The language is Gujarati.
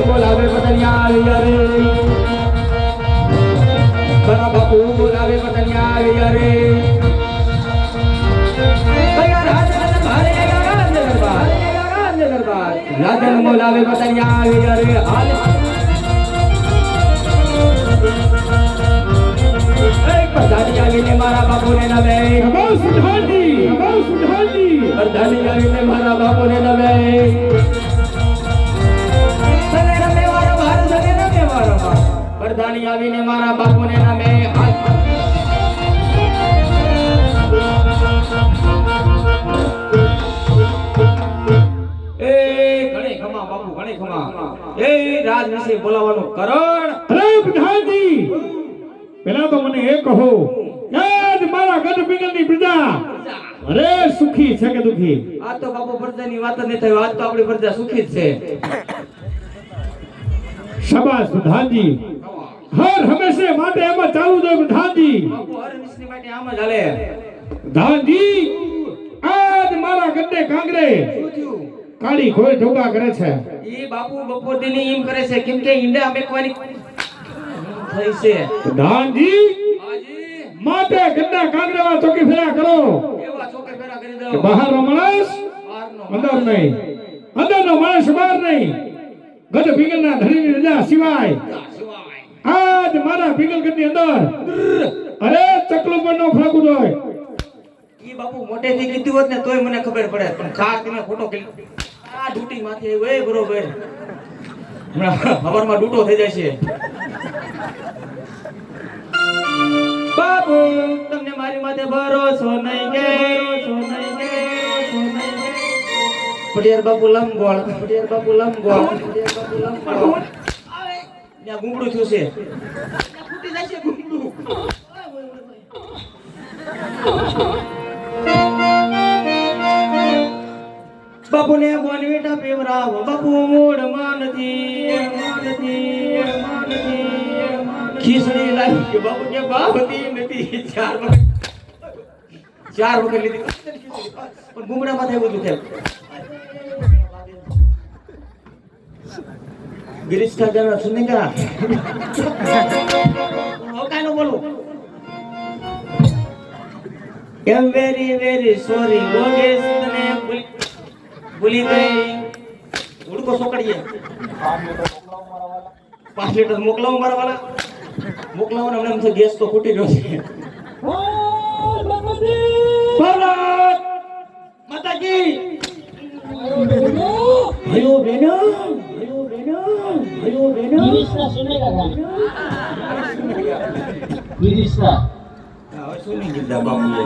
બોલાવે બદલિયા રે બરા બાપુ બોલાવે બદલિયા રે રાજન બોલાવે બદલિયા રે હાલ પ્રધાની આવીને મારા બાપુને નવે પ્રધાની આવીને મારા બાપુને નવે પ્રધાની આવીને મારા બાપુને નામે એ ઘણે ખમા બાપુ ઘણે ખમા એ રાજ વિશે બોલાવાનું કરણ અરે પ્રધાનજી પેલા તો મને એ કહો આજ મારા ગઢ પિંગલની પ્રજા અરે સુખી છે કે દુખી? આજ તો બાપુ પ્રજાની વાત જ નહીં થઈ, આજ તો આપણી પ્રજા સુખી જ છે. શાબાશ પ્રધાનજી, હર હંમેશા માટે એમ ચાલુ જોઈએ પ્રધાનજી. બાપુ હર હંમેશા માટે આમ જ હાલે. પ્રધાનજી આજ મારા ગઢે કાંગરે શું થયું? કાળી કોઈ ઢોકા કરે છે. ઈ બાપુ બપોર દીની એમ કરે છે કેમ કે ઈંડા મેકવાની થઈ છે. પ્રધાનજી હાજી માટે ગઢના કાંગરેમાં ચોકી ફેરા કરો. એવા ચોકે ફેરા કરી દો કે બહારનો માણસ અંદર નહીં, અંદરનો માણસ બહાર નહીં. ગઢ પિંગલના ધણીની રજા સિવાય આજ મારા પિંગલગઢની અંદર અરે ચકલું પર નો ફરક હોય. ઈ બાપુ મોટેથી કીધું હોત ને તોય મને ખબર પડે, પણ ખાસ તમે ખોટો આ ડૂટી માથે આવ્યો એ બરોબર. હમણાં હવારમાં ડૂટો થઈ જાય છે. બાપુ તમને મારી માથે ભરોસો નહીં કે પડિયાર બાપુ લંબગોળ, પડિયાર બાપુ લંબગોળ, પડિયાર બાપુ લંબગોળ. ત્યાં ગુંગળું થયું છે, ફૂટી જાય છે ગુંગળું. બાપુને બોનવીટા પીવરાવો, બાપુ મૂળમાં નથી, ખીસડી લાવી કે બાપુ કે બાપતી નથી. ચાર વખત લીધી પણ ગુંગળામાં થાય બધું થાય. गिरीश का गाना सुनने का कानो बोलो एम वेरी सॉरी गोगेश तने भूली गई उड़को सोकड़िए 5 लीटर मोकलाओ मारा वाला मोकलाओ ने हमने गैस तो फूटी गयो छे. भारत माता की भयो बेनो गिरीशना सुनेगा क्या? गिरीशना सुनी गिरदा बाबू ये